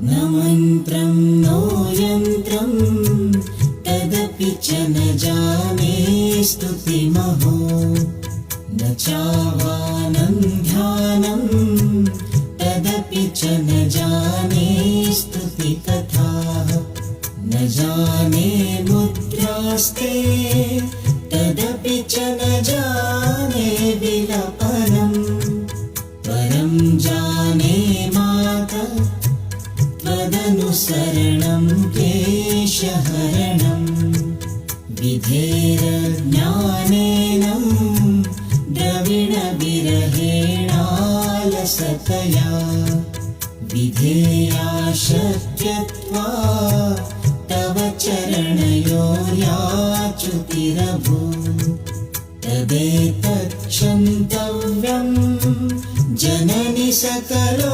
न मन्त्रं नो यन्त्रं तदपि च न जाने स्तुतिमहो न चावानं ध्यानं तदपि च न जाने स्तुतिकथाः न जाने मुद्रास्ते तदपि च न जाने विलपनम् परं जाने माता त्वदनुसरणं क्लेशहरणम् विधेरज्ञानेन द्रविणविरहेणालसतया विधेया शक्यत्वा तव चरणयोर्याच्युतिरभूत् तदेतत्क्षन्तव्यं जननि सकलोद्धारिणि